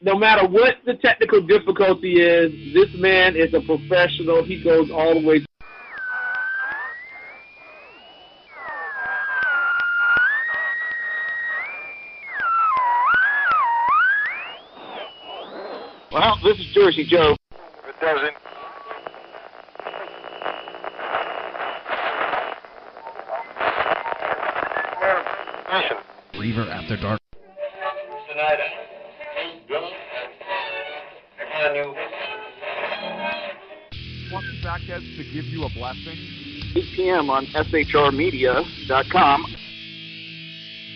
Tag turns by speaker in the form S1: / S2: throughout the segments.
S1: No matter what the technical difficulty is, this man is a professional. He goes all the way. Well, this is Jersey Joe.
S2: It doesn't.
S3: Reaver After Dark.
S4: Want the backheads to give you a blessing?
S1: 8 p.m. on shrmedia.com.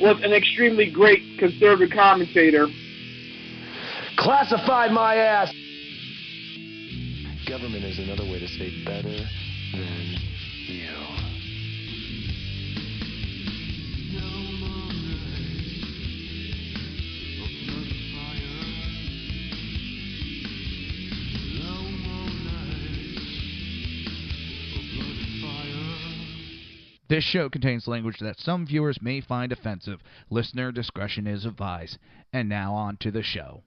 S1: Was an extremely great conservative commentator.
S5: Classified my ass!
S6: Government is another way to say better than you.
S3: This show contains language that some viewers may find offensive. Listener discretion is advised. And now on to the show.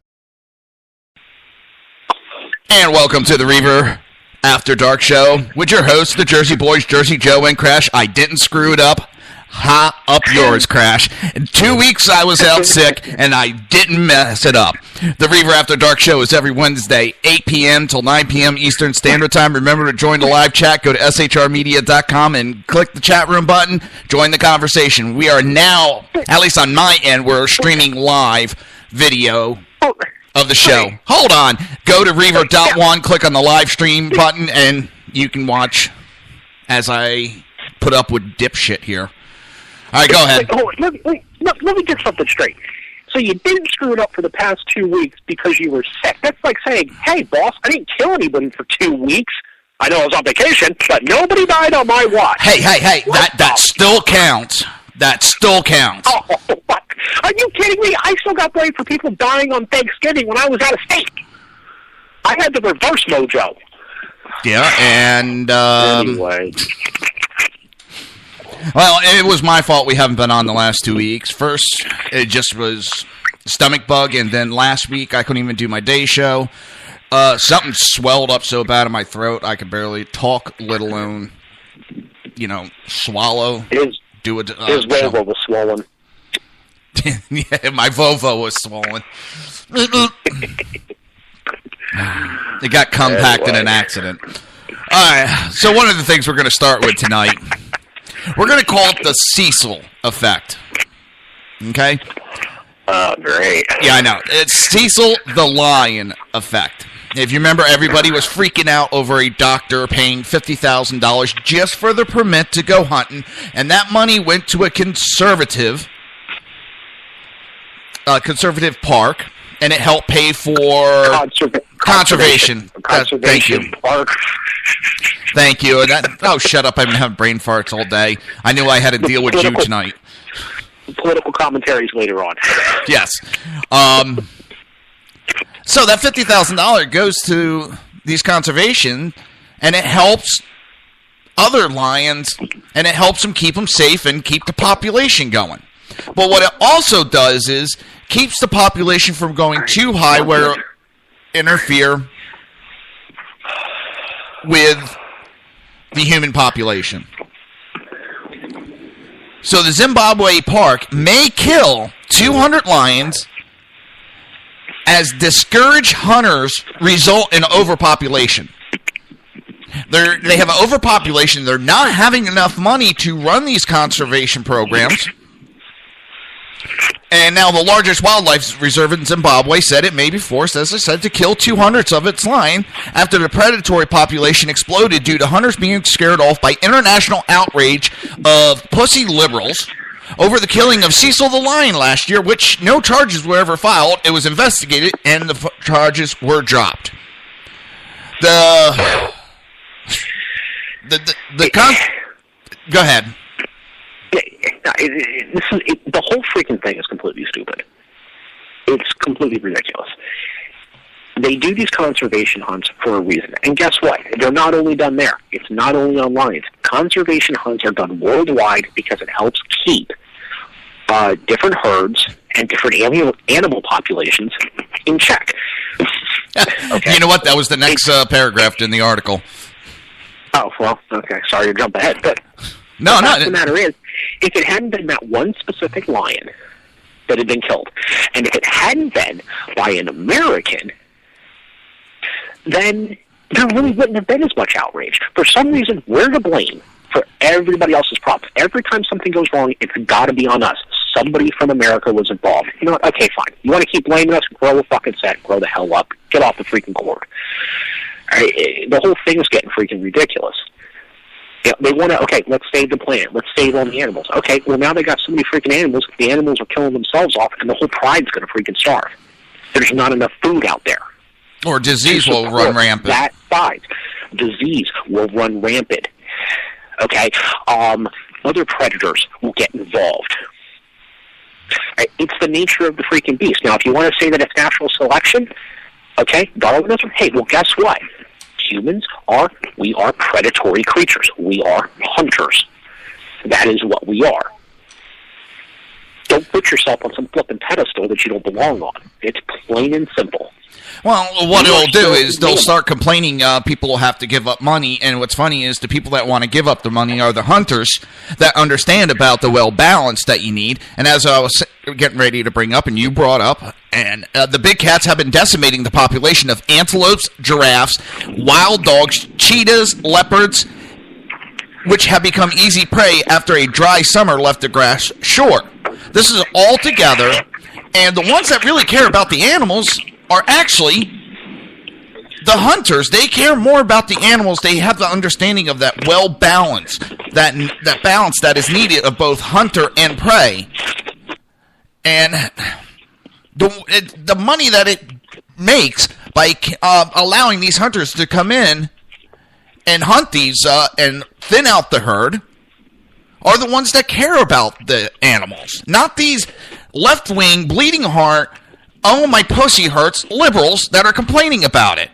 S7: And welcome to the Reaver After Dark Show with your hosts, the Jersey Boys, Jersey Joe and Crash. I didn't screw it up. Ha, up yours, Crash. In 2 weeks I was out sick, and I didn't mess it up. The Reaver After Dark Show is every Wednesday, 8 p.m. till 9 p.m. Eastern Standard Time. Remember to join the live chat. Go to shrmedia.com and click the chat room button. Join the conversation. We are now, at least on my end, we're streaming live video of the show. Hold on. Go to Reaver.one, click on the live stream button, and you can watch as I put up with dipshit here. All right, go ahead.
S5: Let me get something straight. So you didn't screw it up for the past 2 weeks because you were sick. That's like saying, hey, boss, I didn't kill anybody for 2 weeks. I know I was on vacation, but nobody died on my watch.
S7: Hey, that still counts. That still counts.
S5: Oh, what? Are you kidding me? I still got blamed for people dying on Thanksgiving when I was out of state. I had the reverse mojo.
S7: Yeah, and...
S5: anyway...
S7: Well, it was my fault we haven't been on the last 2 weeks. First, it just was stomach bug, and then last week I couldn't even do my day show. Something swelled up so bad in my throat I could barely talk, let alone, swallow.
S5: His Volvo was swollen.
S7: Yeah, my Volvo was swollen. It got compacted in an accident. All right, so one of the things we're going to start with tonight... We're going to call it the Cecil effect. Okay?
S5: Oh, great.
S7: Yeah, I know. It's Cecil the Lion effect. If you remember, everybody was freaking out over a doctor paying $50,000 just for the permit to go hunting, and that money went to a conservative park, and it helped pay for conservation. Thank you.
S5: Park.
S7: Thank you. Shut up. I've been having brain farts all day. I knew I had to deal with you tonight.
S5: Political commentaries later on.
S7: Yes. So that $50,000 goes to these conservation, and it helps other lions, and it helps them keep them safe and keep the population going. But what it also does is keeps the population from going too high where it interfere with the human population. So the Zimbabwe park may kill 200 lions as discouraged hunters result in overpopulation. They have an overpopulation. They're not having enough money to run these conservation programs. And now the largest wildlife reserve in Zimbabwe said it may be forced, as I said, to kill 200 of its lion after the predatory population exploded due to hunters being scared off by international outrage of pussy liberals over the killing of Cecil the lion last year, which no charges were ever filed. It was investigated, and the charges were dropped. Go ahead.
S5: The whole freaking thing is completely stupid. It's completely ridiculous. They do these conservation hunts for a reason. And guess what? They're not only done there. It's not only on lions. Conservation hunts are done worldwide because it helps keep different herds and different animal populations in check. Okay.
S7: You know what? That was the next paragraph in the article.
S5: Oh, well, okay. Sorry to jump ahead, but
S7: No.
S5: the matter is, if it hadn't been that one specific lion that had been killed, and if it hadn't been by an American, then there really wouldn't have been as much outrage. For some reason, we're to blame for everybody else's problems. Every time something goes wrong, it's got to be on us. Somebody from America was involved. You know what? Okay, fine. You want to keep blaming us? Grow a fucking set. Grow the hell up. Get off the freaking cord. The whole thing is getting freaking ridiculous. You know, they want to, okay, let's save the planet. Let's save all the animals. Okay, well, now they got so many freaking animals, the animals are killing themselves off, and the whole pride's going to freaking starve. There's not enough food out there.
S7: Or disease will run rampant.
S5: That size. Disease will run rampant. Okay? Other predators will get involved. It's the nature of the freaking beast. Now, if you want to say that it's natural selection, okay, Darwinism, hey, well, guess what? We are predatory creatures. We are hunters. That is what we are. Don't put yourself on some flipping pedestal that you don't belong on. It's plain and simple.
S7: Well, what it'll do is they'll start complaining people will have to give up money, and what's funny is the people that want to give up the money are the hunters that understand about the well-balance that you need. And as I was getting ready to bring up, and you brought up, and the big cats have been decimating the population of antelopes, giraffes, wild dogs, cheetahs, leopards, which have become easy prey after a dry summer left the grass short. This is all together, and the ones that really care about the animals are actually the hunters. They care more about the animals. They have the understanding of that well-balance, that balance that is needed of both hunter and prey. And the money that it makes by allowing these hunters to come in and hunt these and thin out the herd are the ones that care about the animals, not these left-wing, bleeding heart, oh, my pussy hurts liberals that are complaining about it.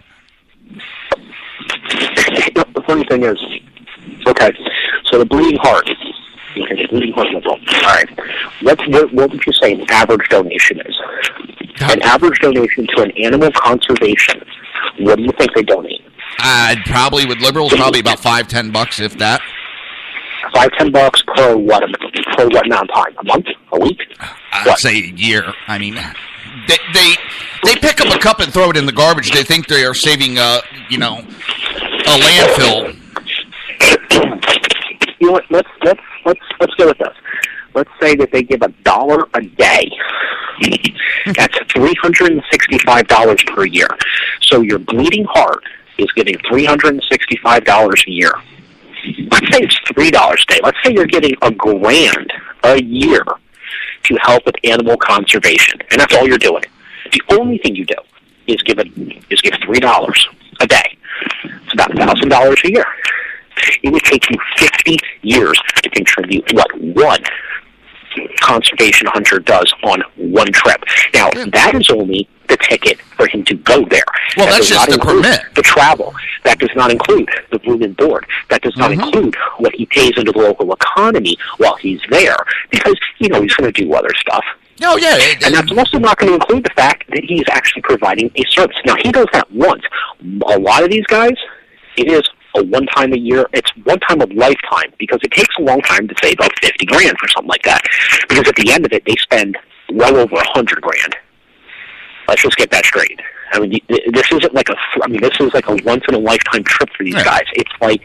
S5: The funny thing is, okay, so the bleeding heart, okay, the bleeding heart liberal. All right, what would you say an average donation is? An average donation to an animal conservation, what do you think they donate?
S7: Probably with liberals, probably about $5-10, if that.
S5: $5-10 per what amount of time? A month? A week?
S7: I'd say a year. I mean, they pick up a cup and throw it in the garbage. They think they are saving a landfill.
S5: You know what? Let's go with this. Let's say that they give $1 a day. That's $365 per year. So your bleeding heart is getting $365 a year. Let's say it's $3 a day. Let's say you're getting $1,000 a year to help with animal conservation, and that's all you're doing. The only thing you do is give $3 a day. It's about $1,000 a year. It would take you 50 years to contribute what one conservation hunter does on one trip. Now, that is only the ticket for him to go there.
S7: Well, that's just the permit.
S5: The travel. That does not include the room and board. That does not include what he pays into the local economy while he's there, because, he's going to do other stuff.
S7: Oh, yeah.
S5: And that's also not going to include the fact that he's actually providing a service. Now, he does that once. A lot of these guys, it is a one time a year. It's one time of lifetime, because it takes a long time to save up $50,000 for something like that. Because at the end of it, they spend well over $100,000. Let's just get that straight. I mean, this isn't like this is like a once in a lifetime trip for these guys. It's like,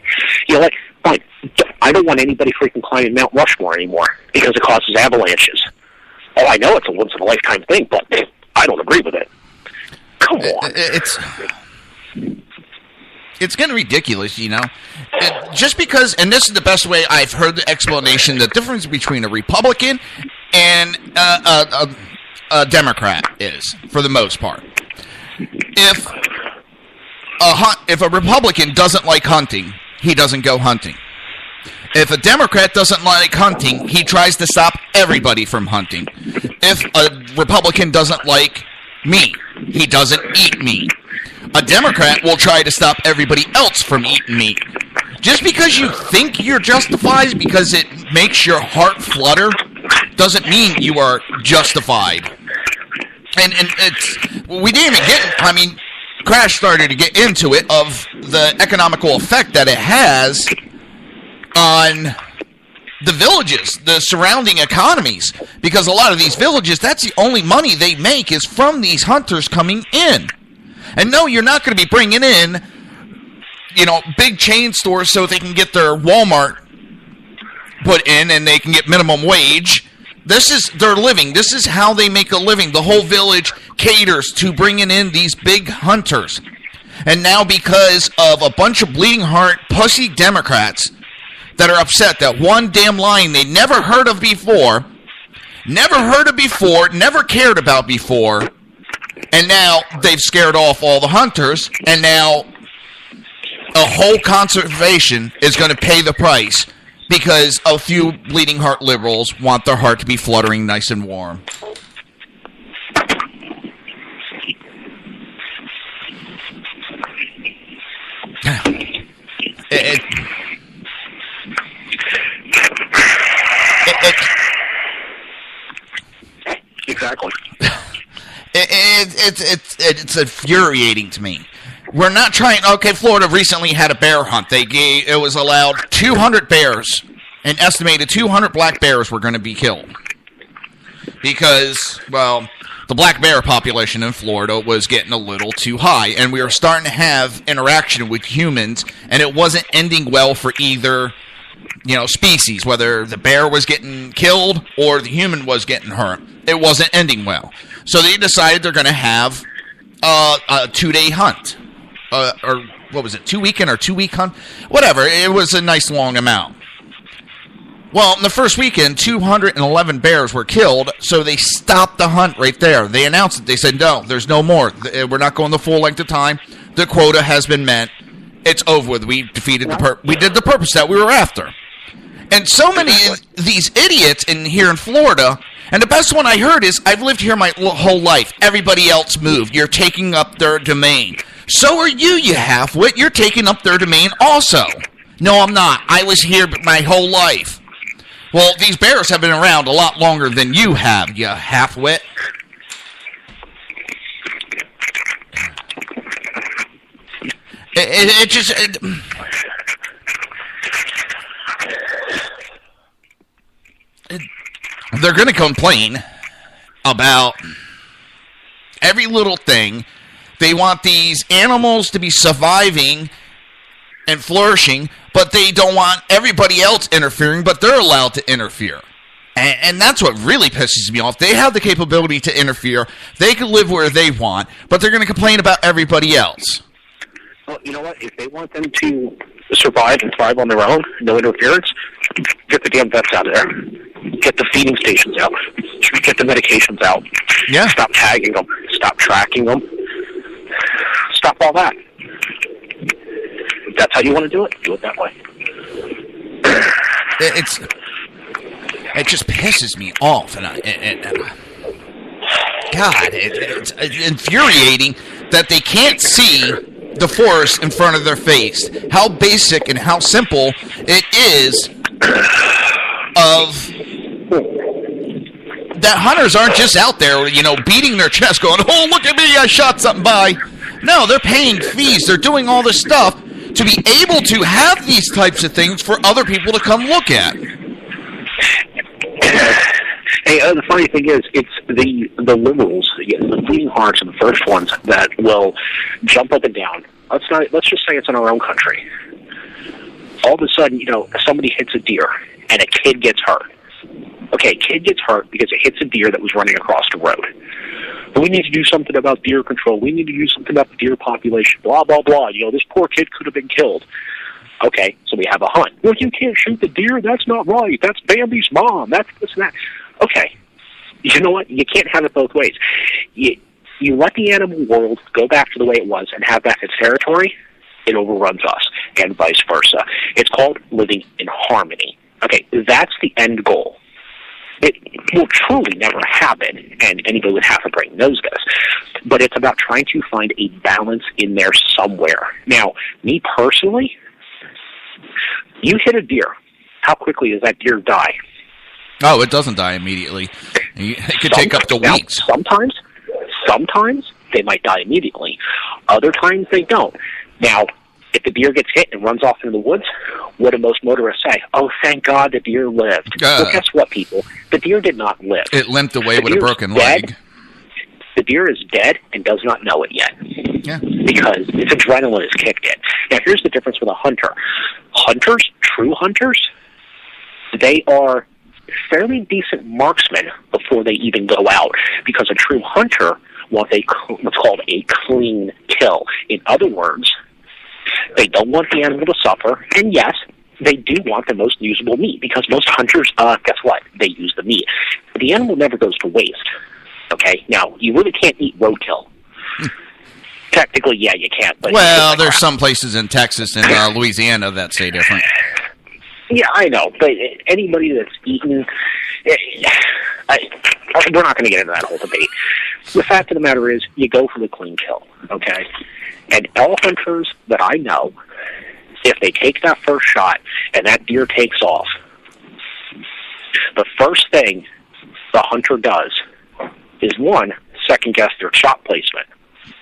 S5: fine. I don't want anybody freaking climbing Mount Rushmore anymore because it causes avalanches. Oh, I know it's a once in a lifetime thing, but I don't agree with it. Come on.
S7: It's getting ridiculous, just because, and this is the best way I've heard the explanation, the difference between a Republican and a Democrat is, for the most part. If a Republican doesn't like hunting, he doesn't go hunting. If a Democrat doesn't like hunting, he tries to stop everybody from hunting. If a Republican doesn't like meat, he doesn't eat meat. A Democrat will try to stop everybody else from eating meat. Just because you think you're justified because it makes your heart flutter doesn't mean you are justified. And we didn't even get, I mean, Crash started to get into it of the economical effect that it has on the villages, the surrounding economies, because a lot of these villages, that's the only money they make is from these hunters coming in. And no, you're not going to be bringing in, you know, big chain stores so they can get their Walmart put in and they can get minimum wage. This is their living. This is how they make a living. The whole village caters to bringing in these big hunters. And now because of a bunch of bleeding heart, pussy Democrats that are upset that one damn line they never heard of before, never cared about before, and now they've scared off all the hunters, and now a whole conservation is going to pay the price because a few bleeding heart liberals want their heart to be fluttering nice and warm.
S5: Exactly.
S7: It's infuriating to me. We're not trying. Okay, Florida recently had a bear hunt. It was allowed 200 bears, an estimated 200 black bears were going to be killed because, well, the black bear population in Florida was getting a little too high, and we were starting to have interaction with humans, and it wasn't ending well for either, you know, species, whether the bear was getting killed or the human was getting hurt. It wasn't ending well. So they decided they're going to have a 2-day hunt. Or what was it, 2-weekend or 2-week hunt? Whatever, it was a nice long amount. Well, in the first weekend, 211 bears were killed, so they stopped the hunt right there. They announced it. They said, no, there's no more. We're not going the full length of time. The quota has been met. It's over with. We defeated we did the purpose that we were after. And so many of these idiots here in Florida, and the best one I heard is, I've lived here my whole life. Everybody else moved. You're taking up their domain. So are you halfwit. You're taking up their domain also. No, I'm not. I was here my whole life. Well, these bears have been around a lot longer than you have, you halfwit. They're going to complain about every little thing. They want these animals to be surviving and flourishing, but they don't want everybody else interfering, but they're allowed to interfere. And that's what really pisses me off. They have the capability to interfere. They can live where they want, but they're going to complain about everybody else.
S5: Well, you know what? If they want them to survive and thrive on their own, no interference, get the damn vets out of there. Get the feeding stations out. Get the medications out.
S7: Yeah.
S5: Stop tagging them. Stop tracking them. Stop all that. If that's how you want to do it that way.
S7: It just pisses me off, and God, it's infuriating that they can't see the forest in front of their face. How basic and how simple it is of that hunters aren't just out there, you know, beating their chest going, oh, look at me, I shot something by. No, they're paying fees. They're doing all this stuff to be able to have these types of things for other people to come look at.
S5: Hey, the funny thing is, it's the liberals, the bleeding hearts are the first ones that will jump up and down. Let's just say it's in our own country. All of a sudden, you know, somebody hits a deer and a kid gets hurt. Okay, a kid gets hurt because it hits a deer that was running across the road. But we need to do something about deer control. We need to do something about the deer population. Blah, blah, blah. You know, this poor kid could have been killed. Okay, so we have a hunt. Well, you can't shoot the deer. That's not right. That's Bambi's mom. That's this and that. Okay, you know what? You can't have it both ways. You let the animal world go back to the way it was and have back its territory, it overruns us, and vice versa. It's called living in harmony. Okay, that's the end goal. It will truly never happen, and anybody with half a brain knows this. But it's about trying to find a balance in there somewhere. Now, me personally, you hit a deer. How quickly does that deer die?
S7: Oh, it doesn't die immediately. It could take up to weeks.
S5: Sometimes Sometimes they might die immediately. Other times they don't. Now, if the deer gets hit and runs off into the woods, what do most motorists say? Oh, thank God the deer lived. Well, guess what, people? The deer did not live.
S7: It limped away with a broken leg.
S5: The deer is dead and does not know it yet.
S7: Yeah.
S5: Because its adrenaline has kicked in. Now, here's the difference with a hunter. Hunters, true hunters, they are fairly decent marksmen before they even go out, because a true hunter wants what's called a clean kill. In other words, they don't want the animal to suffer, and yes, they do want the most usable meat, because most hunters, guess what? They use the meat. But the animal never goes to waste. Okay? Now, you really can't eat roadkill. Technically, yeah, you can't. But
S7: well, there's some places in Texas and Louisiana that say different.
S5: Yeah, I know, but anybody that's eaten, we're not going to get into that whole debate. The fact of the matter is, you go for the clean kill, okay? And elk hunters that I know, if they take that first shot and that deer takes off, the first thing the hunter does is, one, second-guess their shot placement.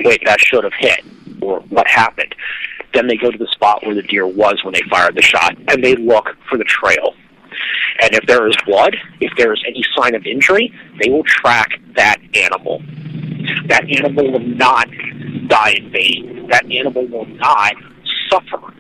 S5: Wait, that should have hit, or what happened? Then they go to the spot where the deer was when they fired the shot, and they look for the trail. And if there is blood, if there is any sign of injury, they will track that animal. That animal will not die in vain. That animal will not suffer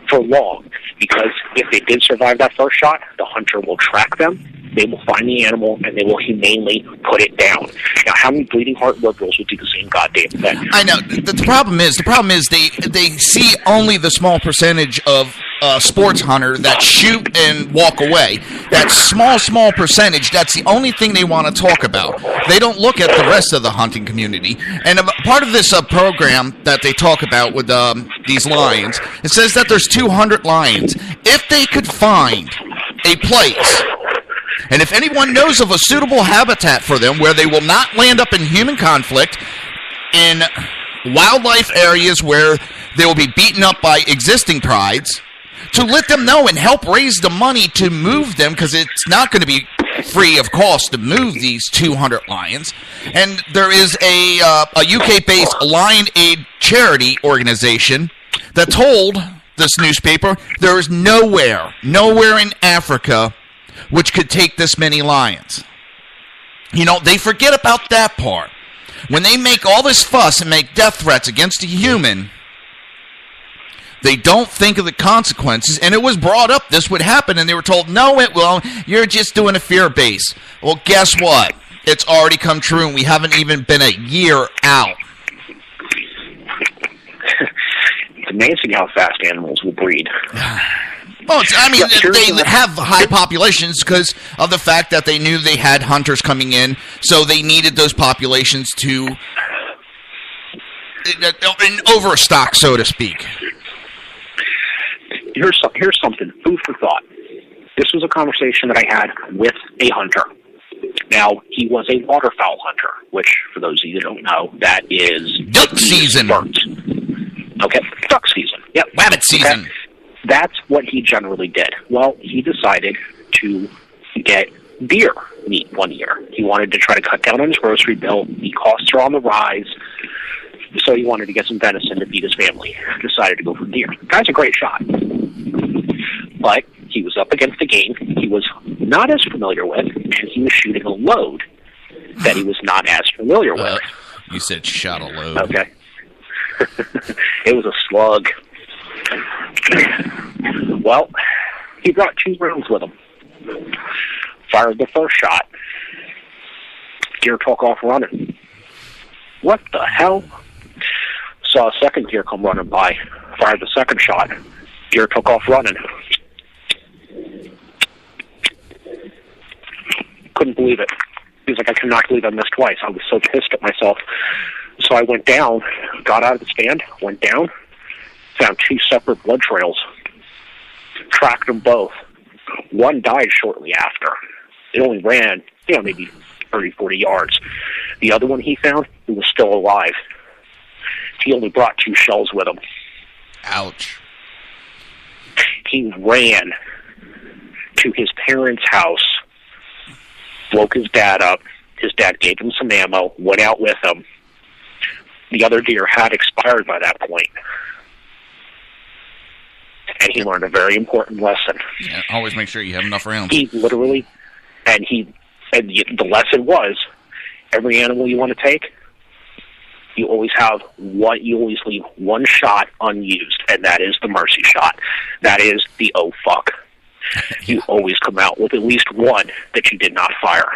S5: for long, because if they did survive that first shot, the hunter will track them, they will find the animal, and they will humanely put it down. Now, how many bleeding heart liberals would do the same goddamn thing?
S7: I know. The problem is they see only the small percentage of sports hunter that shoot and walk away. That small percentage, that's the only thing they want to talk about. They don't look at the rest of the hunting community. And part of this program that they talk about with these lions, it says that there's 200 lions. If they could find a place, and if anyone knows of a suitable habitat for them where they will not land up in human conflict, in wildlife areas where they will be beaten up by existing prides, to let them know and help raise the money to move them, because it's not going to be free of cost to move these 200 lions. And there is a UK-based Lion Aid charity organization that told this newspaper there is nowhere in Africa which could take this many lions. You know, they forget about that part. When they make all this fuss and make death threats against a human, they don't think of the consequences. And it was brought up this would happen, and they were told, no, it won't. You're just doing a fear base. Well, guess what? It's already come true, and we haven't even been a year out.
S5: It's amazing how fast animals will breed.
S7: Well, they have high populations because of the fact that they knew they had hunters coming in, so they needed those populations to in overstock, so to speak.
S5: Here's something, food for thought. This was a conversation that I had with a hunter. Now, he was a waterfowl hunter, which, for those of you that don't know, that is
S7: duck season.
S5: Okay, duck season. Yep,
S7: rabbit season.
S5: Okay. That's what he generally did. Well, he decided to get deer meat one year. He wanted to try to cut down on his grocery bill. The costs are on the rise, so he wanted to get some venison to feed his family. Decided to go for deer. The guy's a great shot. But he was up against a game he was not as familiar with, and he was shooting a load that he was not as familiar with.
S7: You said shot a load.
S5: Okay. It was a slug. Well, he brought 2 rounds with him. Fired the first shot. Deer took off running. What the hell? Saw a second deer come running by. Fired the second shot. Deer took off running. Couldn't believe it. He was like, I cannot believe I missed twice. I was so pissed at myself. So I went down, got out of the stand, went down, found 2 separate blood trails, tracked them both. One died shortly after. It only ran, maybe 30, 40 yards. The other one he found, he was still alive. He only brought 2 shells with him.
S7: Ouch.
S5: He ran to his parents' house, woke his dad up. His dad gave him some ammo, went out with him, The other deer had expired by that point. And he learned a very important lesson.
S7: Yeah, always make sure you have enough rounds.
S5: He literally, and the lesson was, every animal you want to take, you always leave one shot unused, and that is the mercy shot. That is the oh fuck. You always come out with at least one that you did not fire.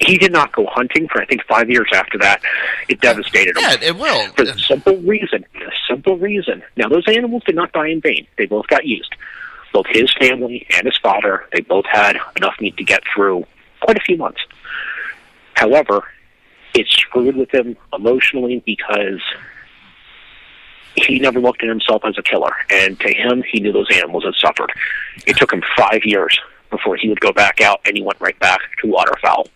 S5: He did not go hunting for, I think, 5 years after that. It devastated him.
S7: Yeah, it will.
S5: For the simple reason. Now, those animals did not die in vain. They both got used. Both his family and his father, they both had enough meat to get through quite a few months. However, it screwed with him emotionally because he never looked at himself as a killer. And to him, he knew those animals had suffered. It took him 5 years before he would go back out, and he went right back to waterfowl.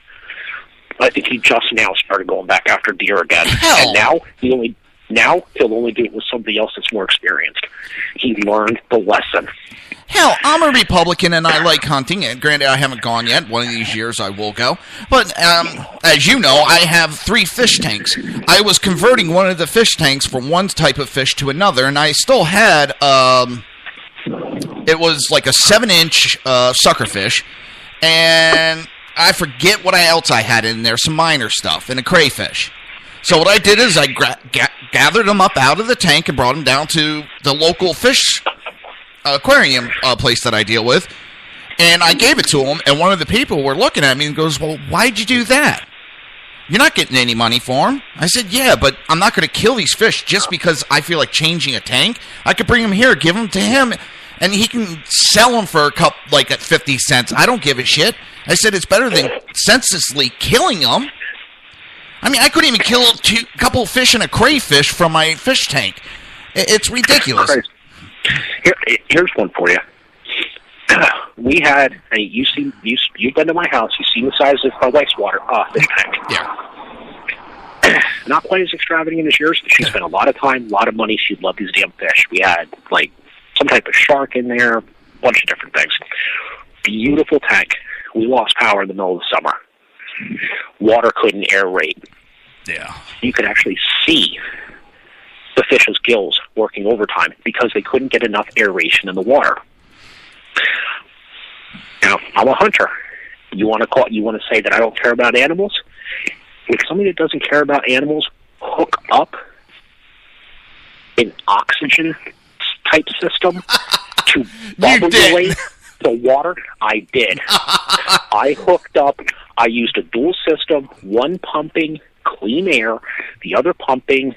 S5: I think he just now started going back after deer again.
S7: Hell.
S5: And now he'll only do it with somebody else that's more experienced. He learned the lesson.
S7: Hell, I'm a Republican and I like hunting. And granted, I haven't gone yet. One of these years I will go. But as you know, I have 3 fish tanks. I was converting one of the fish tanks from one type of fish to another, and I still had it was like a 7-inch suckerfish, and I forget what else I had in there, some minor stuff, and a crayfish. So what I did is I gathered them up out of the tank and brought them down to the local fish aquarium place that I deal with, and I gave it to them, and one of the people were looking at me and goes, well, why'd you do that? You're not getting any money for them. I said, yeah, but I'm not going to kill these fish just because I feel like changing a tank. I could bring them here, give them to him, and he can sell them for a cup, like at 50 cents. I don't give a shit. I said it's better than senselessly killing them. I mean, I couldn't even kill a couple of fish and a crayfish from my fish tank. It's ridiculous.
S5: Here's one for you. We had, you've been to my house, you've seen the size of my wife's fish tank.
S7: Yeah.
S5: Not quite as extravagant as yours. She spent a lot of time, a lot of money. She loved these damn fish. We had, like, some type of shark in there, a bunch of different things. Beautiful tank. We lost power in the middle of the summer. Water couldn't aerate.
S7: Yeah.
S5: You could actually see the fish's gills working overtime because they couldn't get enough aeration in the water. Now, I'm a hunter. You want to say that I don't care about animals? If somebody that doesn't care about animals hook up an oxygen type system to bubble the water, I did. I hooked up. I used a dual system, one pumping clean air, the other pumping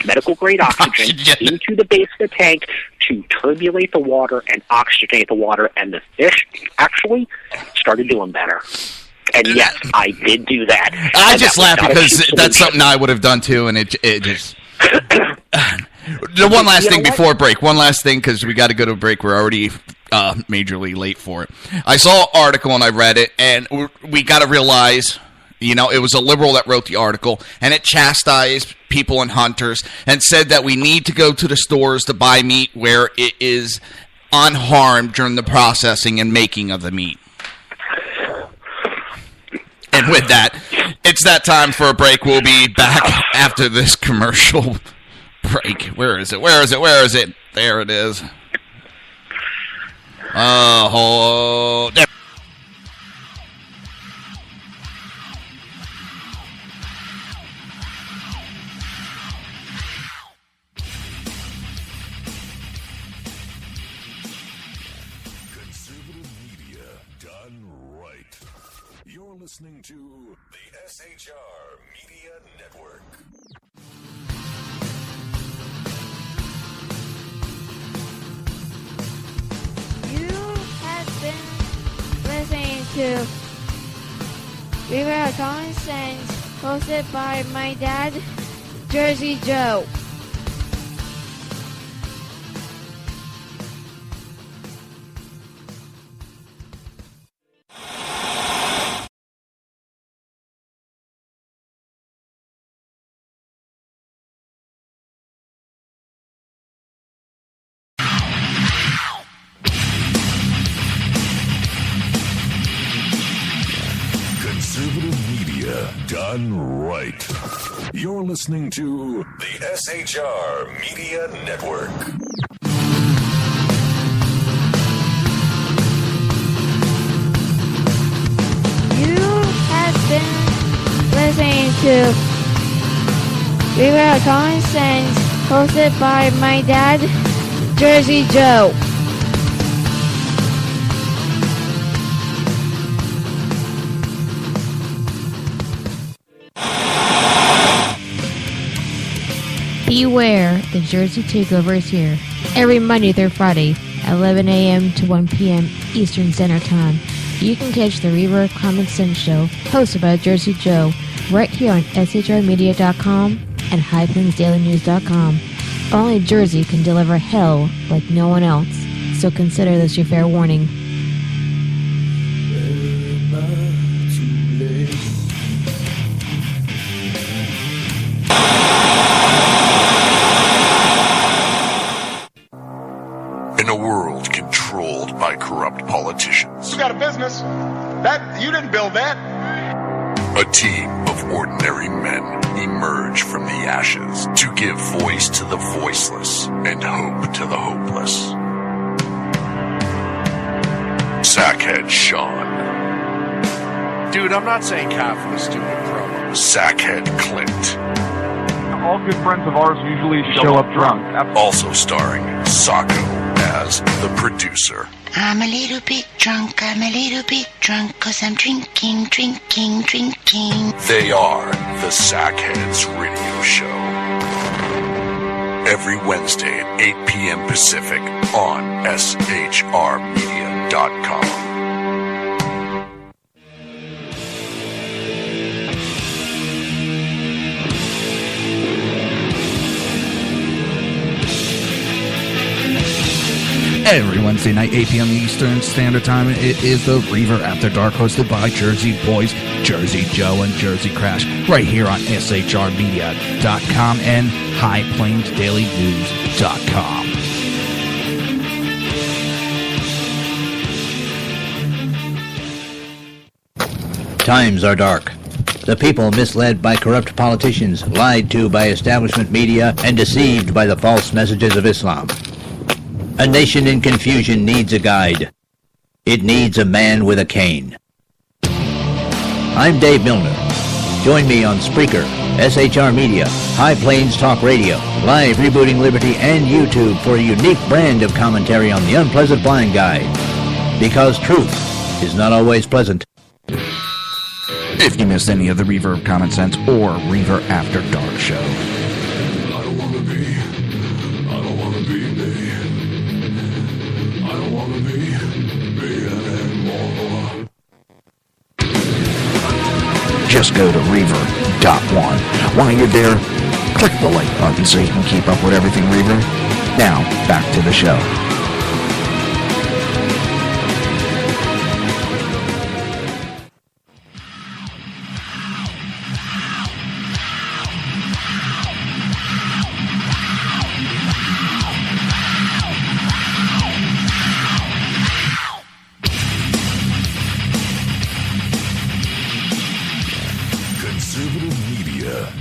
S5: medical grade oxygen into the base of the tank to turbulate the water and oxygenate the water, and the fish actually started doing better. And yes, I did do that.
S7: I just laugh because that's something I would have done too, and it just... One last thing before break. One last thing, because we got to go to break. We're already majorly late for it. I saw an article and I read it, and we got to realize, it was a liberal that wrote the article, and it chastised people and hunters and said that we need to go to the stores to buy meat where it is unharmed during the processing and making of the meat. And with that, it's that time for a break. We'll be back after this commercial break. Where is it? There it is. There.
S2: Conservative media done right. You're listening to the SHR Media Network.
S8: You have been listening to Reaver Common Sense, hosted by my dad, Jersey Joe.
S2: Conservative media done right. You're listening to the SHR Media Network.
S8: You have been listening to Reaver Common Sense, hosted by my dad, Jersey Joe. Beware, the Jersey Takeover is here. Every Monday through Friday, 11 a.m. to 1 p.m. Eastern Standard Time. You can catch the Reaver Common Sense Show, hosted by Jersey Joe, right here on shrmedia.com and highplainsdailynews.com. Only Jersey can deliver hell like no one else, so consider this your fair warning.
S2: In a world controlled by corrupt politicians,
S9: You got a business. That you didn't build that.
S2: a team of ordinary men emerge from the ashes to give voice to the voiceless and hope to the hopeless. Sackhead Sean.
S9: Dude, I'm not saying half of the stupid promo.
S2: Sackhead Clint.
S4: All good friends of ours usually show up drunk.
S2: Also starring Sacco as the producer.
S10: I'm a little bit drunk, 'cause I'm drinking.
S2: They are the Sackheads Radio Show. Every Wednesday at 8 p.m. Pacific on shrmedia.com.
S3: Every Wednesday night, 8 p.m. Eastern Standard Time, it is the Reaver After Dark, hosted by Jersey Boys, Jersey Joe, and Jersey Crash, right here on shrmedia.com and highplainsdailynews.com.
S11: Times are dark. The people misled by corrupt politicians, lied to by establishment media, and deceived by the false messages of Islam. A nation in confusion needs a guide. It needs a man with a cane. I'm Dave Milner. Join me on Spreaker, SHR Media, High Plains Talk Radio, Live Rebooting Liberty, and YouTube for a unique brand of commentary on the unpleasant blind guide. Because truth is not always pleasant.
S3: If you missed any of the Reaver of Common Sense or Reaver After Dark show, just go to Reaver.one. While you're there, click the like button so you can keep up with everything Reaver. Now, back to the show.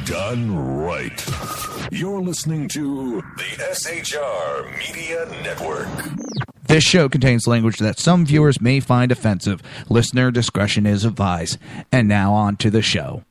S2: Done right. You're listening to the SHR Media Network.
S3: This show contains language that some viewers may find offensive. Listener discretion is advised. And now on to the show.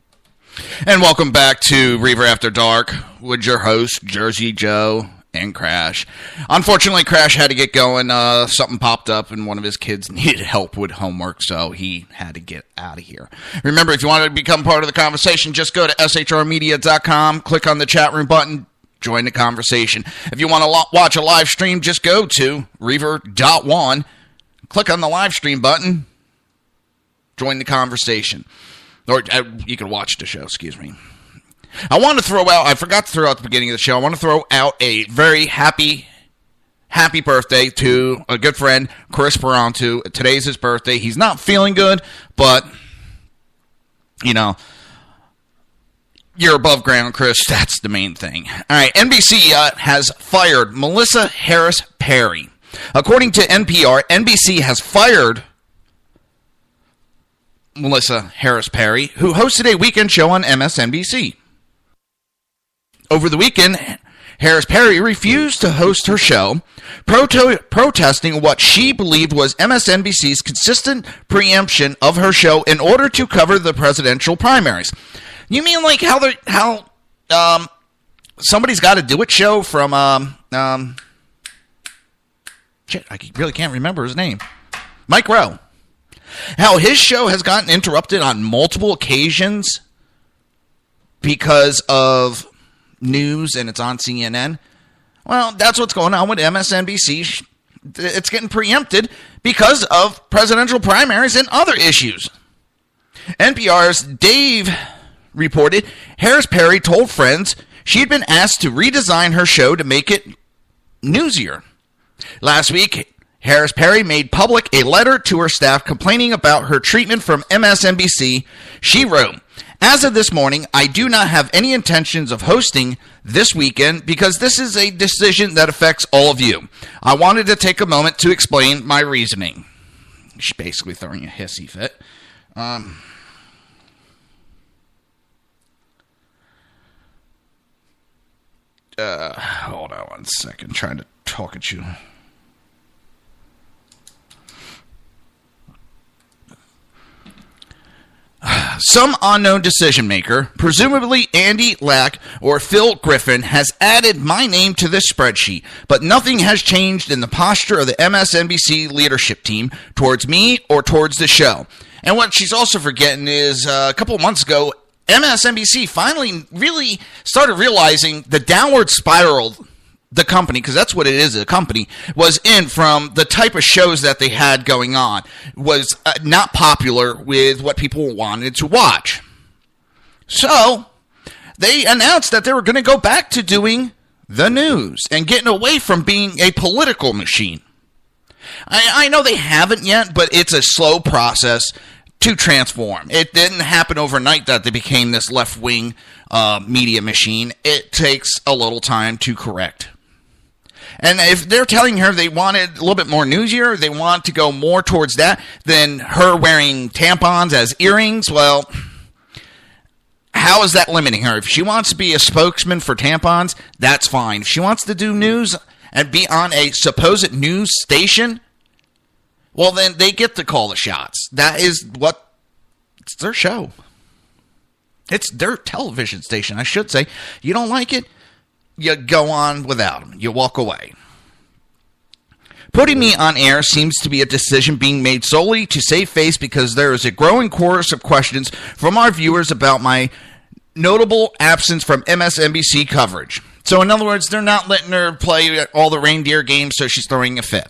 S7: And welcome back to Reaver After Dark with your host, Jersey Joe and Crash. Unfortunately, Crash had to get going. Something popped up and one of his kids needed help with homework, so he had to get out of here. Remember, if you want to become part of the conversation, just go to shrmedia.com, click on the chat room button, join the conversation. If you want to watch a live stream, just go to Reaver.one, click on the live stream button, join the conversation. Or you can watch the show, excuse me. I want to throw out, I forgot to throw out at the beginning of the show, I want to throw out a very happy birthday to a good friend, Chris Perantu. Today's his birthday. He's not feeling good, but, you know, you're above ground, Chris. That's the main thing. All right, NBC has fired Melissa Harris Perry. According to NPR, NBC has fired Melissa Harris Perry, who hosted a weekend show on MSNBC. Over the weekend, Harris Perry refused to host her show, protesting what she believed was MSNBC's consistent preemption of her show in order to cover the presidential primaries. You mean like how somebody's got to do it show from shit, I really can't remember his name. Mike Rowe. How his show has gotten interrupted on multiple occasions because of news and it's on CNN. Well, that's what's going on with MSNBC. It's getting preempted because of presidential primaries and other issues. NPR's Dave reported Harris Perry told friends she'd been asked to redesign her show to make it newsier. Last week, Harris Perry made public a letter to her staff complaining about her treatment from MSNBC. She wrote, "As of this morning, I do not have any intentions of hosting this weekend because this is a decision that affects all of you. I wanted to take a moment to explain my reasoning." She's basically throwing a hissy fit. Hold on one second. Trying to talk at you. Some unknown decision maker, presumably Andy Lack or Phil Griffin, has added my name to this spreadsheet, but nothing has changed in the posture of the MSNBC leadership team towards me or towards the show. And what she's also forgetting is a couple of months ago, MSNBC finally really started realizing the downward spiral the company, because that's what it is, a company, was in from the type of shows that they had going on, was not popular with what people wanted to watch. So, they announced that they were going to go back to doing the news and getting away from being a political machine. I know they haven't yet, but it's a slow process to transform. It didn't happen overnight that they became this left-wing media machine. It takes a little time to correct. And if they're telling her they wanted a little bit more newsier, they want to go more towards that than her wearing tampons as earrings, well, how is that limiting her? If she wants to be a spokesman for tampons, that's fine. If she wants to do news and be on a supposed news station, well, then they get to call the shots. That is what, it's their show. It's their television station, I should say. You don't like it? You go on without them. You walk away. Putting me on air seems to be a decision being made solely to save face because there is a growing chorus of questions from our viewers about my notable absence from MSNBC coverage. So in other words, they're not letting her play all the reindeer games, so she's throwing a fit.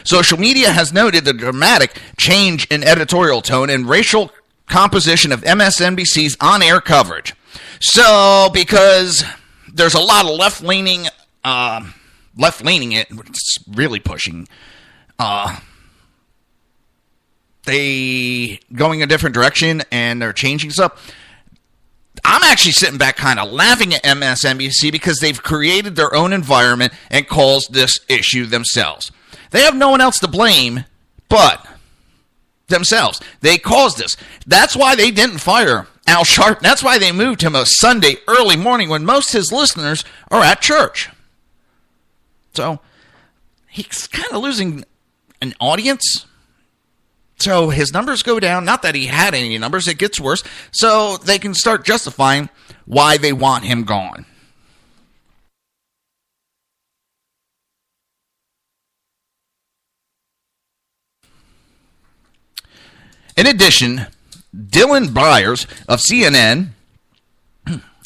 S7: Social media has noted the dramatic change in editorial tone and racial composition of MSNBC's on-air coverage. So, because there's a lot of left-leaning it, it's really pushing. They going a different direction and they're changing stuff. I'm actually sitting back kind of laughing at MSNBC because they've created their own environment and caused this issue themselves. They have no one else to blame but themselves. They caused this. That's why they didn't fire Al Sharpton. That's why they moved him a Sunday early morning when most of his listeners are at church. So he's kind of losing an audience. So his numbers go down. Not that he had any numbers. It gets worse. So they can start justifying why they want him gone. In addition, Dylan Byers of CNN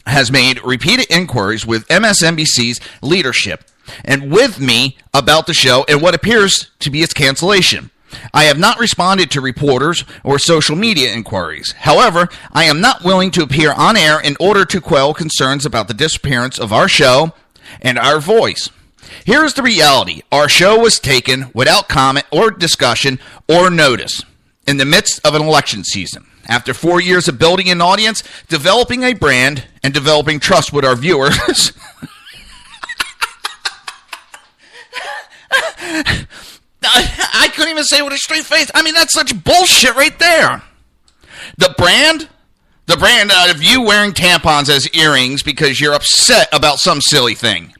S7: has made repeated inquiries with MSNBC's leadership and with me about the show and what appears to be its cancellation. I have not responded to reporters or social media inquiries. However, I am not willing to appear on air in order to quell concerns about the disappearance of our show and our voice. Here is the reality. Our show was taken without comment or discussion or notice in the midst of an election season. After 4 years of building an audience, developing a brand, and developing trust with our viewers, I couldn't even say it with a straight face. I mean, that's such bullshit right there. The brand, The brand of you wearing tampons as earrings because you're upset about some silly thing.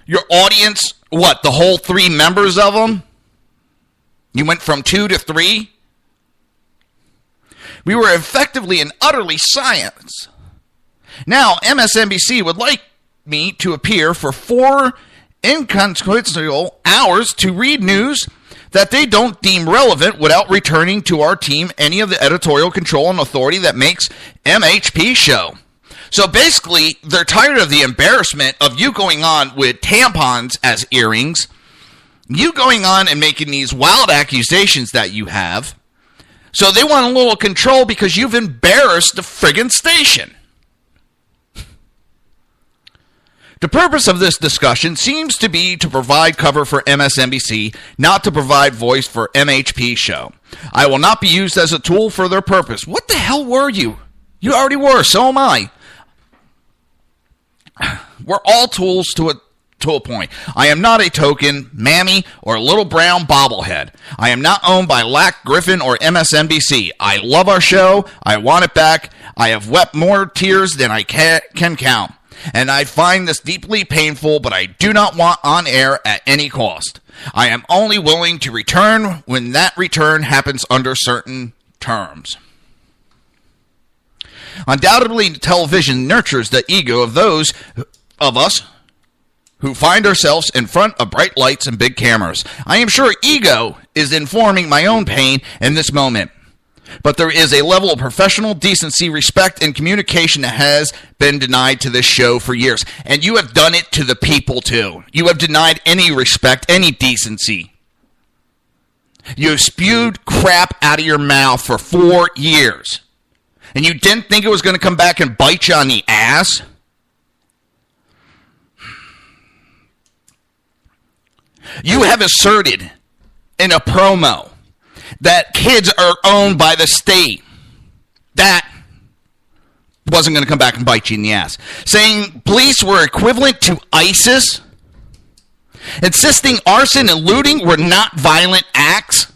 S7: Your audience, what, the whole 3 members of them? You went from 2 to 3? We were effectively and utterly silenced. Now, MSNBC would like me to appear for 4 inconsequential hours to read news that they don't deem relevant without returning to our team any of the editorial control and authority that makes MHP show. So basically, they're tired of the embarrassment of you going on with tampons as earrings, you going on and making these wild accusations that you have. So they want a little control because you've embarrassed the friggin' station. The purpose of this discussion seems to be to provide cover for MSNBC, not to provide voice for MHP show. I will not be used as a tool for their purpose. What the hell were you? You already were, so am I. We're all tools to a point. I am not a token, mammy, or little brown bobblehead. I am not owned by Lack Griffin or MSNBC. I love our show. I want it back. I have wept more tears than I can count. And I find this deeply painful, but I do not want on air at any cost. I am only willing to return when that return happens under certain terms. Undoubtedly, television nurtures the ego of those of us who find ourselves in front of bright lights and big cameras. I am sure ego is informing my own pain in this moment. But there is a level of professional decency, respect, and communication that has been denied to this show for years. And you have done it to the people, too. You have denied any respect, any decency. You have spewed crap out of your mouth for 4 years. And you didn't think it was going to come back and bite you on the ass? You have asserted in a promo that kids are owned by the state. That wasn't going to come back and bite you in the ass. Saying police were equivalent to ISIS. Insisting arson and looting were not violent acts.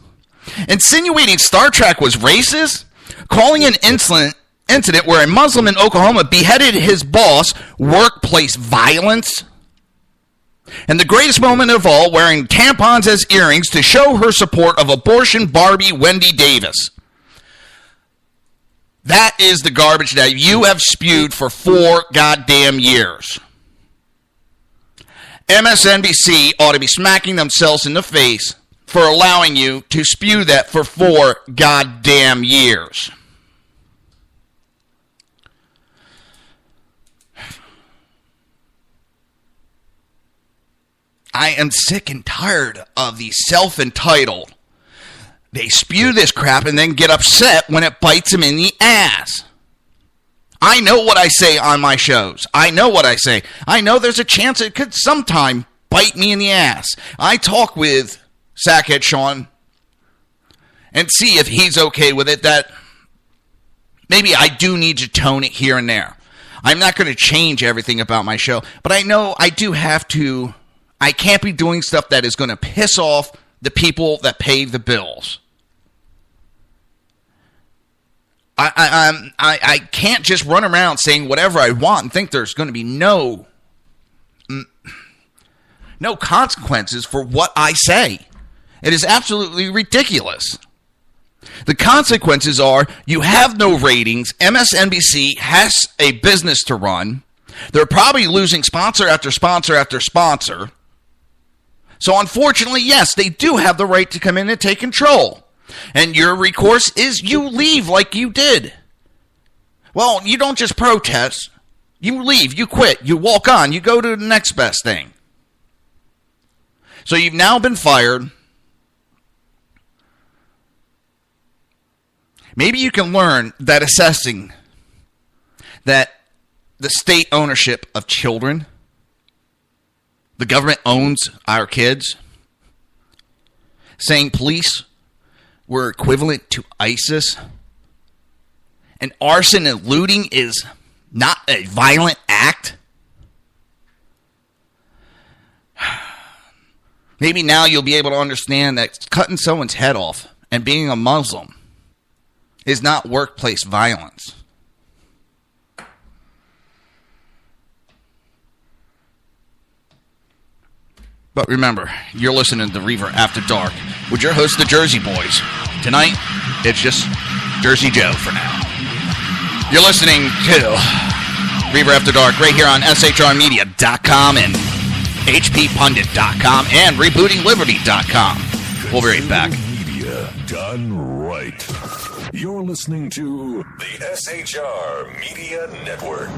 S7: Insinuating Star Trek was racist. Calling an incident where a Muslim in Oklahoma beheaded his boss workplace violence. And the greatest moment of all, wearing tampons as earrings to show her support of abortion Barbie Wendy Davis. That is the garbage that you have spewed for 4 goddamn years. MSNBC ought to be smacking themselves in the face for allowing you to spew that for 4 goddamn years. I am sick and tired of the self-entitled. They spew this crap and then get upset when it bites them in the ass. I know what I say on my shows. I know what I say. I know there's a chance it could sometime bite me in the ass. I talk with Sackhead Sean and see if he's okay with it, that maybe I do need to tone it here and there. I'm not going to change everything about my show, but I know I do have to. I can't be doing stuff that is going to piss off the people that pay the bills. I can't just run around saying whatever I want and think there's going to be no consequences for what I say. It is absolutely ridiculous. The consequences are you have no ratings. MSNBC has a business to run. They're probably losing sponsor after sponsor after sponsor. So unfortunately, yes, they do have the right to come in and take control. And your recourse is you leave like you did. Well, you don't just protest. You leave, you quit, you walk on, you go to the next best thing. So you've now been fired. Maybe you can learn that assessing that the state ownership of children, the government owns our kids. Saying police were equivalent to ISIS. And arson and looting is not a violent act. Maybe now you'll be able to understand that cutting someone's head off and being a Muslim is not workplace violence. But remember, you're listening to the Reaver After Dark with your host, the Jersey Boys. Tonight, it's just Jersey Joe for now. You're listening to Reaver After Dark right here on shrmedia.com and hppundit.com and rebootingliberty.com. We'll be right back.
S2: Media done right. You're listening to the SHR Media Network.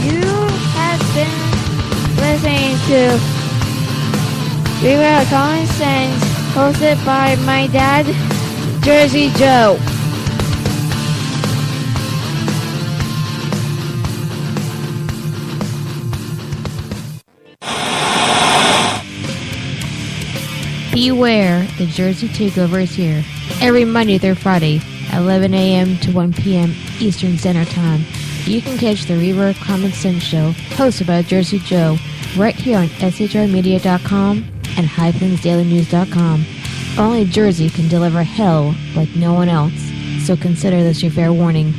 S8: You have been listening to Reaver Common Sense, hosted by my dad, Jersey Joe. Beware, the Jersey Takeover is here. Every Monday through Friday, 11 a.m. to 1 p.m. Eastern Standard Time. You can catch the Reaver Common Sense Show, hosted by Jersey Joe, right here on shrmedia.com and highplains.dailynews.com. Only Jersey can deliver hell like no one else, so consider this your fair warning.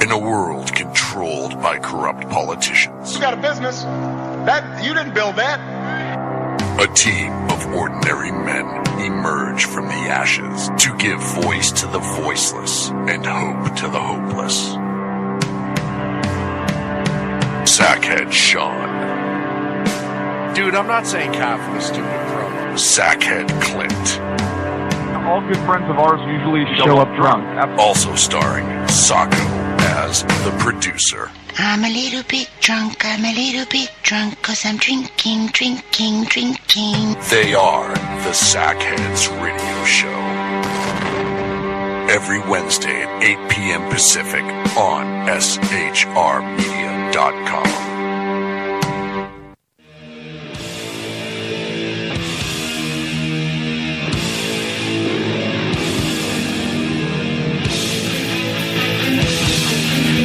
S2: In a world controlled by corrupt politicians,
S9: You got a business. That you didn't build that.
S2: a team of ordinary men emerge from the ashes to give voice to the voiceless and hope to the hopeless. Sackhead Sean,
S9: Dude, I'm not saying Kafka is stupid, bro.
S2: Sackhead Clint,
S4: All good friends of ours usually show up drunk.
S2: also starring Sacco as the producer.
S10: I'm a little bit drunk, I'm a little bit drunk, 'cause I'm drinking, drinking, drinking.
S2: They are the Sackheads Radio Show. Every Wednesday at 8 p.m. Pacific on shrmedia.com.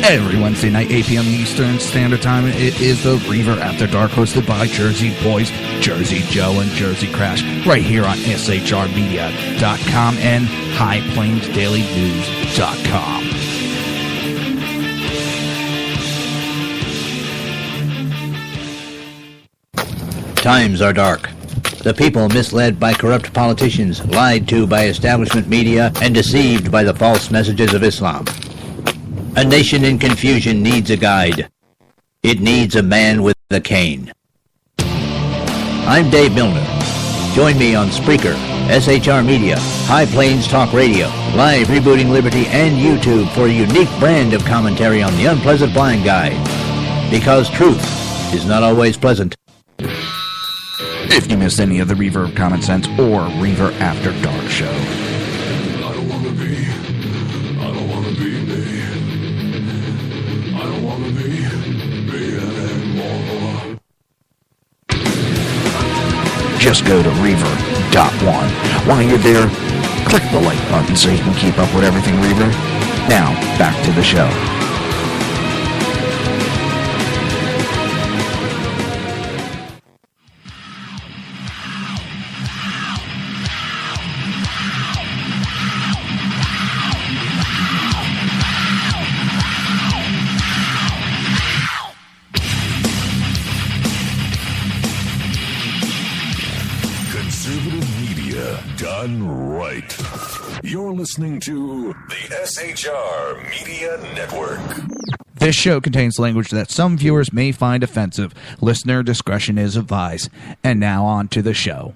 S3: Every Wednesday night, 8 p.m. Eastern Standard Time, it is the Reaver After Dark, hosted by Jersey Boys, Jersey Joe, and Jersey Crash, right here on shrmedia.com and highplains.dailynews.com.
S11: Times are dark. The people misled by corrupt politicians, lied to by establishment media, and deceived by the false messages of Islam. A nation in confusion needs a guide. It needs a man with a cane. I'm Dave Milner. Join me on Spreaker, SHR Media, High Plains Talk Radio, Live Rebooting Liberty, and YouTube for a unique brand of commentary on the unpleasant blind guide. Because truth is not always pleasant.
S3: If you missed any of the Reaver of Common Sense or Reaver After Dark show, just go to Reaver.one. While you're there, click the like button so you can keep up with everything Reaver. Now, back to the show.
S2: Done right. You're listening to the SHR Media Network.
S3: This show contains language that some viewers may find offensive. Listener discretion is advised. And now on to the show.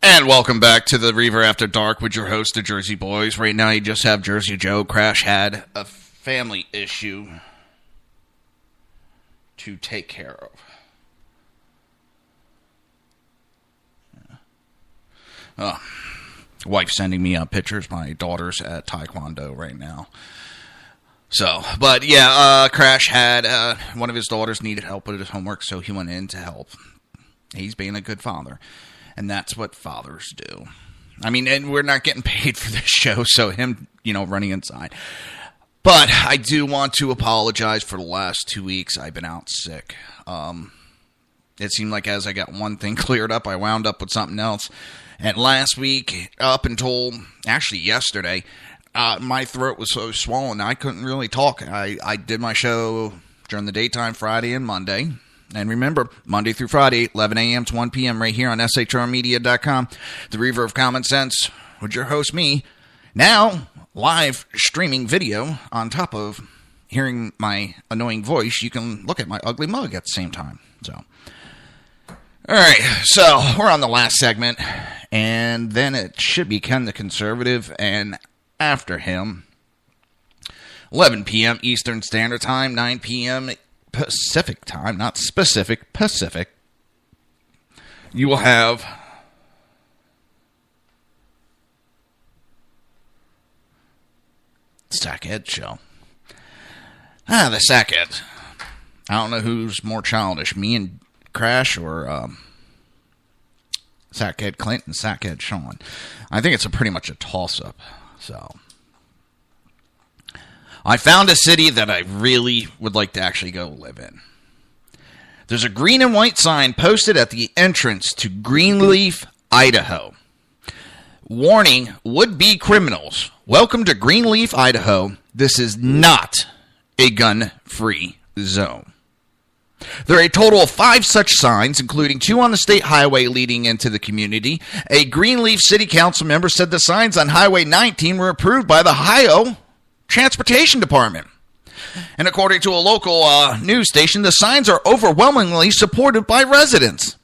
S7: And welcome back to the Reaver After Dark with your host, the Jersey Boys. Right now you just have Jersey Joe. Crash had a family issue to take care of. Wife sending me pictures. My daughter's at Taekwondo right now. So, but yeah, Crash had one of his daughters needed help with his homework, so he went in to help. He's being a good father, and that's what fathers do. I mean, and we're not getting paid for this show, so him, running inside. But I do want to apologize for the last 2 weeks. I've been out sick. It seemed like as I got one thing cleared up, I wound up with something else. And last week, up until actually yesterday, my throat was so swollen I couldn't really talk. I did my show during the daytime Friday and Monday. And remember, Monday through Friday, 11 a.m. to 1 p.m. right here on shrmedia.com. The Reaver of Common Sense with your host, me. Now, live streaming video on top of hearing my annoying voice. You can look at my ugly mug at the same time. So, all right. So, we're on the last segment. And then it should be Ken the Conservative. And after him, 11 p.m. Eastern Standard Time, 9 p.m. Pacific Time, not specific, Pacific. You will have Sackhead Show. The Sackhead. I don't know who's more childish, me and Crash or Sackhead Clint and Sackhead Sean. I think it's pretty much a toss-up. So, I found a city that I really would like to actually go live in. There's a green and white sign posted at the entrance to Greenleaf, Idaho. Warning, would-be criminals. Welcome to Greenleaf, Idaho. This is not a gun-free zone. There are a total of 5 such signs, including 2 on the state highway leading into the community. A Greenleaf City Council member said the signs on Highway 19 were approved by the Ohio Transportation Department. And according to a local news station, the signs are overwhelmingly supported by residents.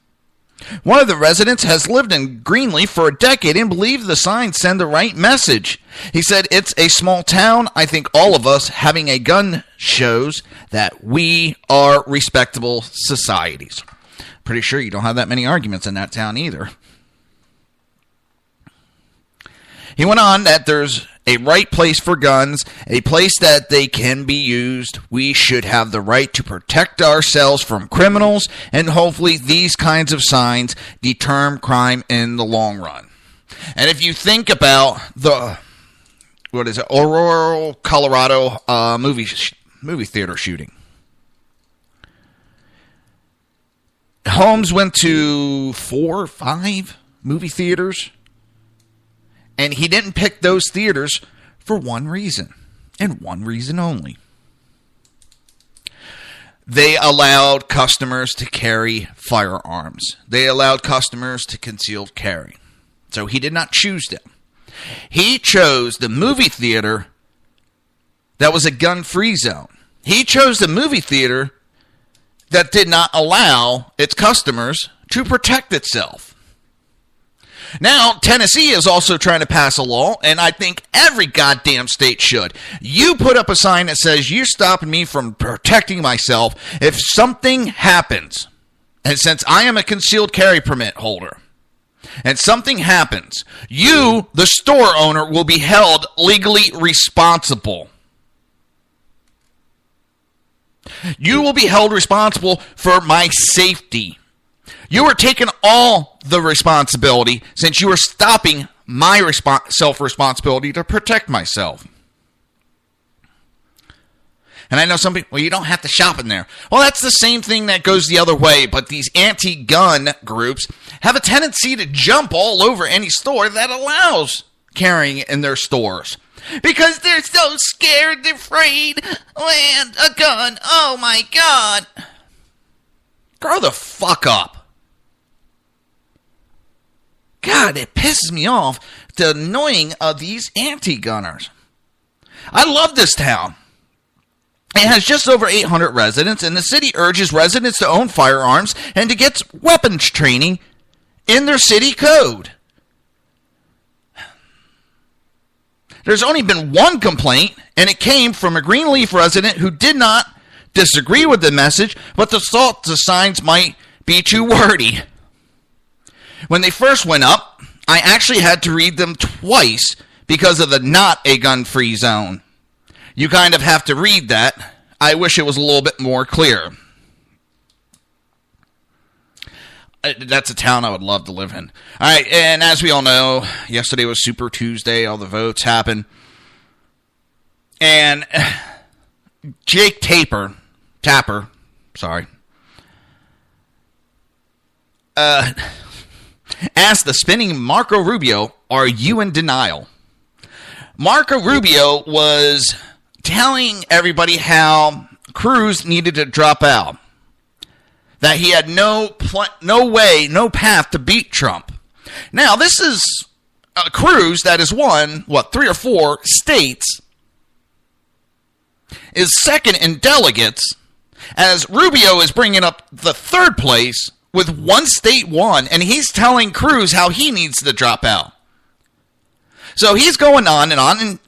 S7: One of the residents has lived in Greenleaf for a decade and believes the signs send the right message. He said, "It's a small town. I think all of us having a gun shows that we are respectable societies." Pretty sure you don't have that many arguments in that town either. He went on that there's a right place for guns, a place that they can be used. We should have the right to protect ourselves from criminals, and hopefully these kinds of signs deter crime in the long run. And if you think about the, Aurora, Colorado movie theater shooting. Holmes went to 4 or 5 movie theaters. And he didn't pick those theaters for one reason, and one reason only. They allowed customers to carry firearms. They allowed customers to concealed carry. So he did not choose them. He chose the movie theater that was a gun-free zone. He chose the movie theater that did not allow its customers to protect itself. Now, Tennessee is also trying to pass a law, and I think every goddamn state should. You put up a sign that says, "You're stopping me from protecting myself if something happens." And since I am a concealed carry permit holder, and something happens, you, the store owner, will be held legally responsible. You will be held responsible for my safety. You are taking all the responsibility since you are stopping my self-responsibility to protect myself. And I know some people, well, you don't have to shop in there. Well, that's the same thing that goes the other way, but these anti-gun groups have a tendency to jump all over any store that allows carrying in their stores. Because they're so scared, they're afraid. Land a gun, oh my God. Grow the fuck up. God, it pisses me off, the annoying of these anti-gunners. I love this town. It has just over 800 residents, and the city urges residents to own firearms and to get weapons training in their city code. There's only been one complaint, and it came from a Greenleaf resident who did not disagree with the message, but thought the signs might be too wordy. When they first went up, I actually had to read them twice because of the not a gun-free zone. You kind of have to read that. I wish it was a little bit more clear. That's a town I would love to live in. All right, and as we all know, yesterday was Super Tuesday. All the votes happened. And Jake Tapper, asked the spinning Marco Rubio, are you in denial? Marco Rubio was telling everybody how Cruz needed to drop out. That he had no path to beat Trump. Now, this is Cruz that has won, 3 or 4 states, is second in delegates, as Rubio is bringing up the 3rd place with 1 state won, and he's telling Cruz how he needs to drop out. So he's going on and on, and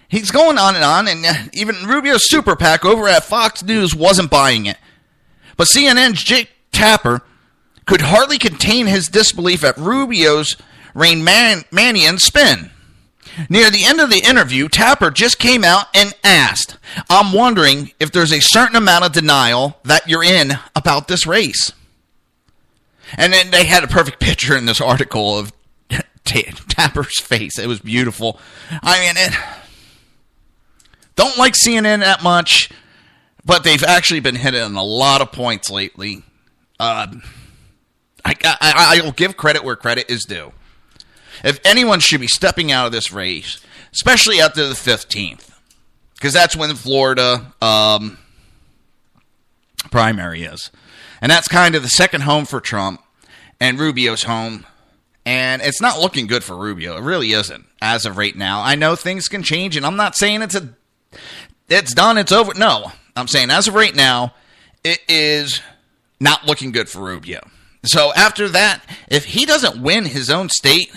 S7: he's going on, and even Rubio's super PAC over at Fox News wasn't buying it. But CNN's Jake Tapper could hardly contain his disbelief at Rubio's Rain Manian spin. Near the end of the interview, Tapper just came out and asked, I'm wondering if there's a certain amount of denial that you're in about this race. And then they had a perfect picture in this article of Tapper's face. It was beautiful. I mean, don't like CNN that much, but they've actually been hitting a lot of points lately. I'll give credit where credit is due. If anyone should be stepping out of this race, especially after the 15th, because that's when the Florida primary is. And that's kind of the second home for Trump and Rubio's home. And it's not looking good for Rubio. It really isn't as of right now. I know things can change, and I'm not saying it's done, it's over. No, I'm saying as of right now, it is not looking good for Rubio. So after that, if he doesn't win his own state,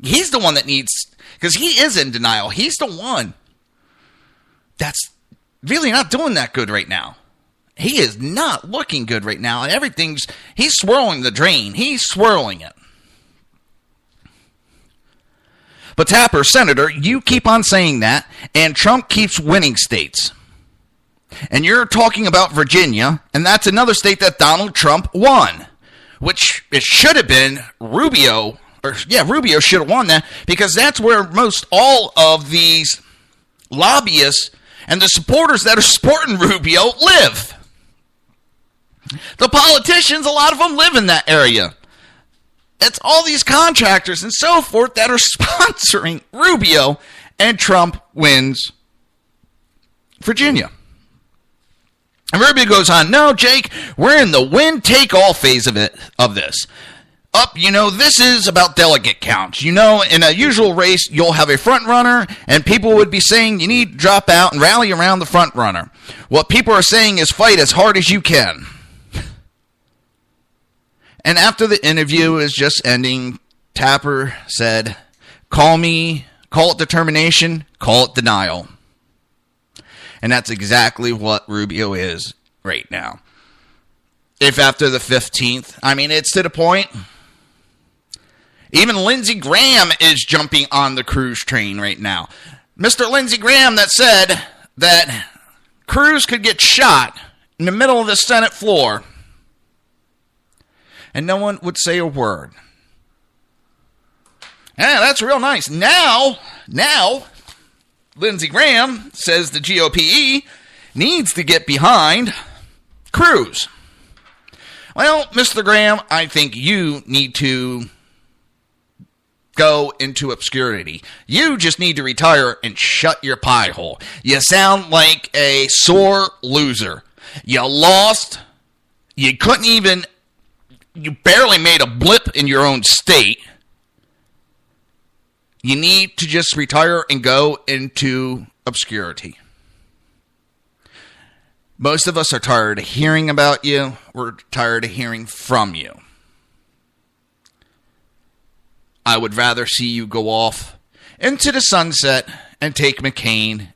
S7: he's the one that needs, because he is in denial. He's the one that's really not doing that good right now. He is not looking good right now. He's swirling the drain. He's swirling it. But Tapper, Senator, you keep on saying that, and Trump keeps winning states. And you're talking about Virginia, and that's another state that Donald Trump won, which it should have been Rubio. Rubio should have won that, because that's where most all of these lobbyists and the supporters that are supporting Rubio live. The politicians, a lot of them live in that area. It's all these contractors and so forth that are sponsoring Rubio, and Trump wins Virginia. And Rubio goes on, no, Jake, we're in the win-take-all phase of this. This is about delegate counts. In a usual race, you'll have a front runner, and people would be saying you need to drop out and rally around the front runner. What people are saying is fight as hard as you can. And after the interview is just ending, Tapper said, call it determination, call it denial. And that's exactly what Rubio is right now. If after the 15th, it's to the point, even Lindsey Graham is jumping on the Cruz train right now. Mr. Lindsey Graham that said that Cruz could get shot in the middle of the Senate floor and no one would say a word. Yeah, that's real nice. Now, Lindsey Graham says the GOP needs to get behind Cruz. Well, Mr. Graham, I think you need to go into obscurity. You just need to retire and shut your pie hole. You sound like a sore loser. You lost. You barely made a blip in your own state. You need to just retire and go into obscurity. Most of us are tired of hearing about you. We're tired of hearing from you. I would rather see you go off into the sunset and take McCain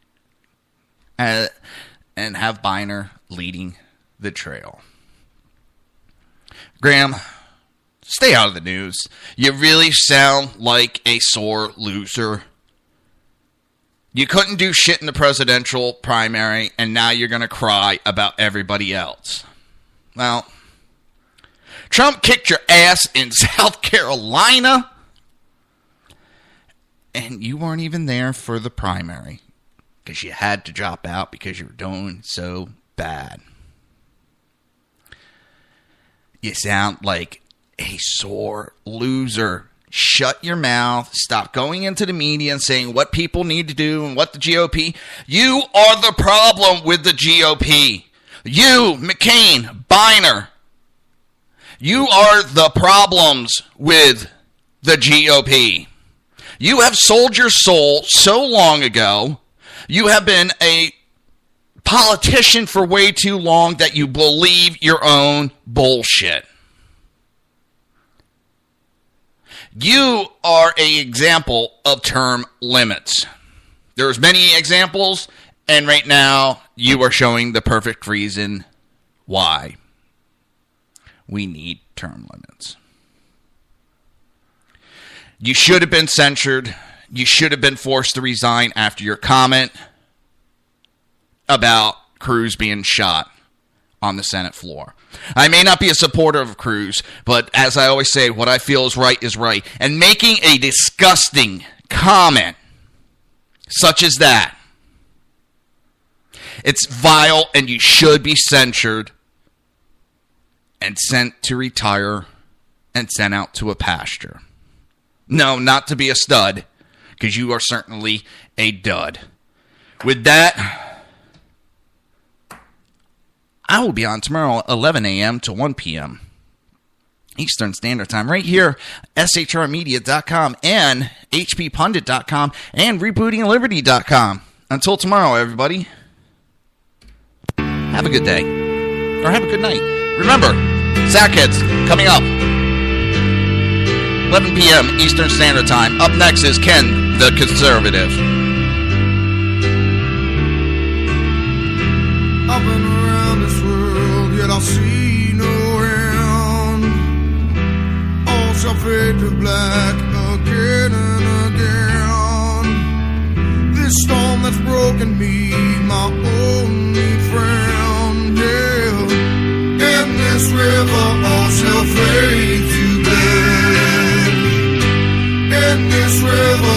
S7: and have Biner leading the trail. Graham, stay out of the news. You really sound like a sore loser. You couldn't do shit in the presidential primary, and now you're going to cry about everybody else. Well, Trump kicked your ass in South Carolina, and you weren't even there for the primary because you had to drop out because you were doing so bad. You sound like a sore loser. Shut your mouth. Stop going into the media and saying what people need to do and what the GOP. You are the problem with the GOP. You, McCain, Biner. You are the problems with the GOP. You have sold your soul so long ago. You have been a politician for way too long that you believe your own bullshit. You are an example of term limits. There's many examples, and right now you are showing the perfect reason why we need term limits. You should have been censured. You should have been forced to resign after your comment about Cruz being shot on the Senate floor. I may not be a supporter of Cruz, but as I always say, what I feel is right. And making a disgusting comment such as that, it's vile and you should be censured and sent to retire and sent out to a pasture. No, not to be a stud, because you are certainly a dud. With that, I will be on tomorrow, 11 a.m. to 1 p.m. Eastern Standard Time, right here, shrmedia.com and hppundit.com and rebootingliberty.com. Until tomorrow, everybody, have a good day, or have a good night. Remember, Sackheads, coming up, 11 p.m. Eastern Standard Time. Up next is Ken the Conservative.
S12: I've been around this world, yet I see no end. All shall fade to black again and again. This storm that's broken me, my only friend, yeah. In this river all shall fade to black. In this river